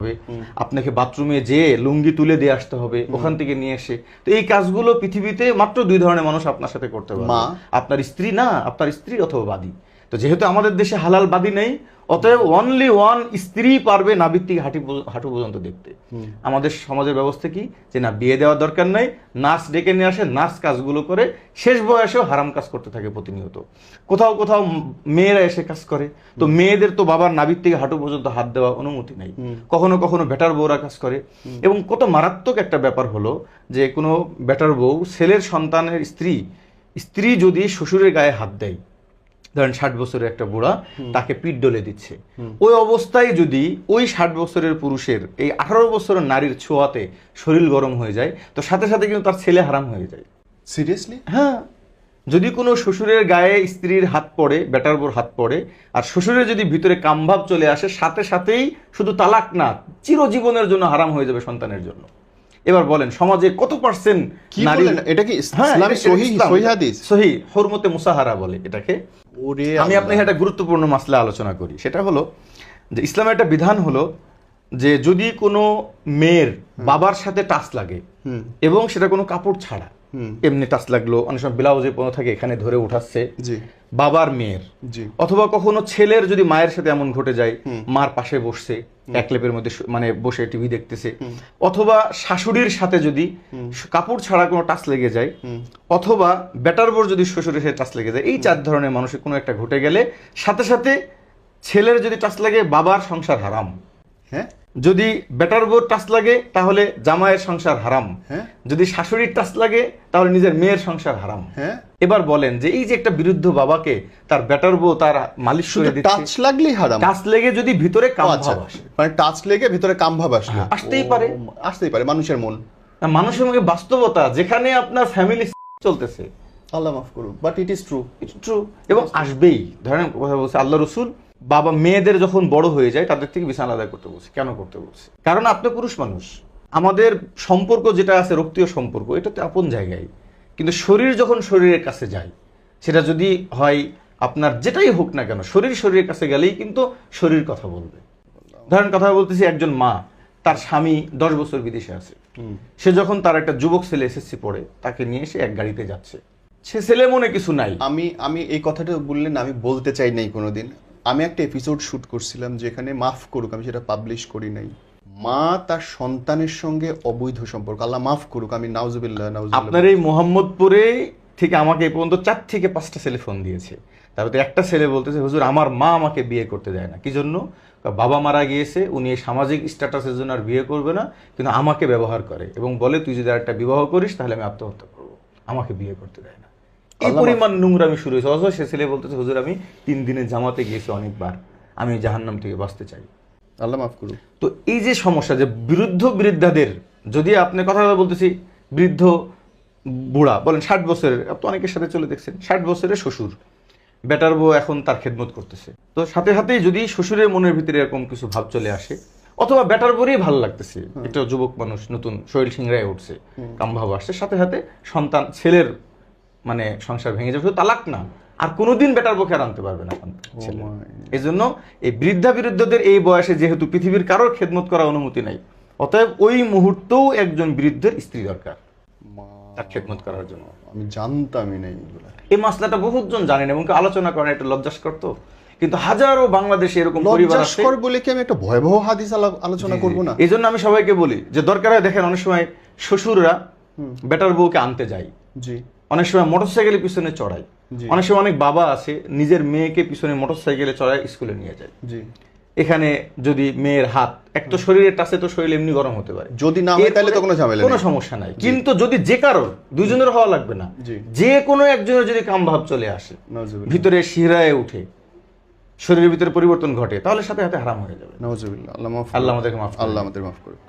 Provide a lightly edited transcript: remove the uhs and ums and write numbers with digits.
হবে, আপনাকে বাথরুমে যেয়ে লুঙ্গি তুলে দিয়ে আসতে হবে, ওখান থেকে নিয়ে এসে। তো এই কাজগুলো পৃথিবীতে মাত্র দুই ধরনের মানুষ আপনার সাথে করতে পারবে, আপনার স্ত্রী না, আপনার স্ত্রী অথবা বাদী। তো যেহেতু আমাদের দেশে হালাল বাদী নেই, অতএব অনলি ওয়ান স্ত্রী পারবে নাভির থেকে হাঁটু পর্যন্ত দেখতে। আমাদের সমাজের ব্যবস্থা কি, যে না বিয়ে দেওয়ার দরকার নাই, নার্স ডেকে নিয়ে আসে, নার্স কাজগুলো করে, শেষ বয়সেও হারাম কাজ করতে থাকে প্রতিনিয়ত। কোথাও কোথাও মেয়েরা এসে কাজ করে, তো মেয়েদের তো বাবার নাভির থেকে হাঁটু পর্যন্ত হাত দেওয়া অনুমতি নেই। কখনো কখনো বেটার বউরা কাজ করে। এবং কত মারাত্মক একটা ব্যাপার হলো যে কোনো বেটার বউ ছেলের সন্তানের স্ত্রী যদি শ্বশুরের গায়ে হাত দেয়, ধরেন 60 বছরের একটা বুড়া তাকে পিঠ ডলে দিচ্ছে, ওই অবস্থায় যদি ওই 60 বছরের পুরুষের এই 18 বছরের নারীর ছোঁয়াতে শরীর গরম হয়ে যায়, তো সাথে সাথে কিন্তু তার ছেলে হারাম হয়ে যায়। সিরিয়াসলি? হ্যাঁ, যদি কোনো শ্বশুরের গায়ে স্ত্রীর হাত পড়ে, বেটার বোর হাত পড়ে, আর শ্বশুরের যদি ভিতরে কামভাব চলে আসে, সাথে সাথেই শুধু তালাক না, চিরজীবনের জন্য হারাম হয়ে যাবে সন্তানের জন্য। এবার বলেন সমাজে কত পার্সেন্ট নারী, এটা কি ইসলামে সহিহ হাদিস? সহিহ হুরমতে মুসাহারা বলে এটাকে। আমি আপনাকে একটা গুরুত্বপূর্ণ মাসলা আলোচনা করি, সেটা হলো যে ইসলামের একটা বিধান হলো যে যদি কোনো মেয়ের বাবার সাথে টাচ লাগে এবং সেটা কোনো কাপড় ছাড়া, এমনি টাচ লাগলো, অনেক সময় ব্লাউজে পণ্য থাকে এখানে ধরে উঠাচ্ছে বাবার মেয়ের, অথবা কখনো ছেলের যদি মায়ের সাথে এমন ঘটে যায়, মার পাশে বসছে এক লেপের মধ্যে মানে বসে টিভি দেখতেছে, অথবা শাশুড়ির সাথে যদি কাপড় ছাড়া কোনো টাচ লেগে যায়, অথবা বেটার বোর যদি শ্বশুরের সাথে টাচ লেগে যায়, এই 4 ধরনের মানুষের কোনো একটা ঘটে গেলে সাথে সাথে ছেলের যদি টাচ লাগে বাবার সংসার হারাম, হ্যাঁ, যদি বেটার বোর টাচ লাগে তাহলে জামাইয়ের সংসার হারাম, যদি শাশুড়ির টাচ লাগে তাহলে নিজের মেয়ের সংসার হারাম। এবার বলেন যে এই যে একটা বিরুদ্ধ বাবাকে তার বেটার বউ তার মালিশ করে দিচ্ছে, টাচ লাগলেই হারাম? টাচ লেগে যদি ভিতরে কামভাব আসে, মানে টাচ লেগে ভিতরে কামভাব আসলে আসতেই পারে, মানুষের মন, মানুষের মধ্যে বাস্তবতা, যেখানে আপনার ফ্যামিলি চলতেছে, আল্লাহ মাফ করুক, বাট ইট ইজ ট্রু, এবং আসবেই। ধরেন কথা বলছে আল্লাহ রসুল বাবা মেয়েদের যখন বড় হয়ে যায় তাদের থেকে বিছানা আলাদা করতে বলছে। কেন করতে বলছে? কারণ আপনি পুরুষ মানুষ, আমাদের সম্পর্ক যেটা আছে রক্তীয় সম্পর্ক, এটা তো আপন জায়গায়, কিন্তু শরীর যখন শরীরের কাছে যায়, সেটা যদি হয় আপনার যেটাই হোক না কেন, শরীরের কাছে গেলেই কিন্তু শরীর কথা বলবে। ধরেন কথা বলতেছি, একজন মা, তার স্বামী 10 বছর বিদেশে আছে, সে যখন তার একটা যুবক ছেলে এসএসসি পড়ে তাকে নিয়ে এসে এক গাড়িতে যাচ্ছে, সে ছেলে মনে কিছু নাই। আমি এই কথাটা বললেন আমি বলতে চাই নাই কোনোদিন। আমি একটা এপিসোড শুট করছিলাম যেখানে, মাফ করুক আমি সেটা পাবলিশ করি নাই, মা তার সন্তানের সঙ্গে অবৈধ সম্পর্ক, আল্লাহ মাফ করুক, আমি নাউজুবিল্লাহ। আপনার এই মোহাম্মদপুরে থেকে আমাকে এই পর্যন্ত 4 থেকে 5টা ছেলে ফোন দিয়েছে, তারপরে একটা ছেলে বলতেছে হুজুর আমার মা আমাকে বিয়ে করতে দেয় না। কি জন্য? বাবা মারা গিয়েছে, উনি এই সামাজিক স্ট্যাটাসের জন্য আর বিয়ে করবে না, কিন্তু আমাকে ব্যবহার করে এবং বলে তুই যদি আরেকটা বিবাহ করিস তাহলে আমি আত্মহত্যা করবো, আমাকে বিয়ে করতে দেয় না। এই পরিমাণ নোংরামি শুরু হয়েছে। অথচ সে ছেলে বলতেছে হুজুর আমি 3 দিনের জামাতে গিয়েছি অনেকবার, আমি জাহান্নাম থেকে বাঁচতে চাই। আল্লাহ মাফ করুক। তো এই যে সমস্যা, যে বৃদ্ধাদের, যদি আপনি কথা বলতেছি বৃদ্ধ বুড়া, বলেন 60 বছরের, আপনি অনেকের সাথে চলে দেখছেন, 60 বছরের শ্বশুর, বেটার বউ এখন তার খেদমত করতেছে, তো সাথে সাথেই যদি শ্বশুরের মনের ভিতরে এরকম কিছু ভাব চলে আসে, অথবা বেটার বউরই ভালো লাগতেছে, একটা যুবক মানুষ নতুন শরীর সিংড়ায় উঠছে, কামভাব আসছে, সাথে সাথে সন্তান ছেলের মানে সংসার ভেঙে যাবে, শুধু তালাক না, আর কোনোদিন বেটার বউকে আর আনতে পারবে না ছেলে। এই জন্য এই বৃদ্ধদের এই বয়সে যেহেতু পৃথিবীর কারোর খেদমত করার অনুমতি নাই, অতএব ওই মুহূর্তেও একজন বৃদ্ধের স্ত্রী দরকার তার খেদমত করার জন্য। আমি জানতামই নাই এই মাসলাটা বহুতজন জানেন এবং আলোচনা করেন, এটা লজ্জাস্কর। তো কিন্তু হাজারো বাংলাদেশে এরকম পরিবার আছে বলে কি আমি একটা ভয়াবহ হাদিস আলোচনা করব না? এই জন্য আমি সবাইকে বলি যে দরকার হয় দেখেন, অনেক সময় শ্বশুররা বেটার বউকে আনতে যায়, অনেক সময় মোটরসাইকেলের পিছনে চড়ায়, অনেক সময় অনেক বাবা আছে নিজের মেয়েকে পিছনে মোটরসাইকেলে চড়ায় স্কুলে নিয়ে যায়। এখানে যদি মেয়ের হাত এক তো শরীরের টাচে, তো শরীর এমনি গরম হতে পারে, যদি না হয় তাহলে তো কোনো ঝামেলা, কোনো সমস্যা নাই। কিন্তু যদি যে কারোর, দুইজনের হওয়া লাগবে না, যে কোনো একজনের যদি কামভাব চলে আসে, ভিতরে শিহরায় উঠে, শরীরের ভিতরে পরিবর্তন ঘটে, তাহলে সাথে সাথে হারাম হয়ে যাবে। নাউজুবিল্লাহ। আল্লাহ আমাদেরকে মাফ, আল্লাহ আমাদের মাফ করুক।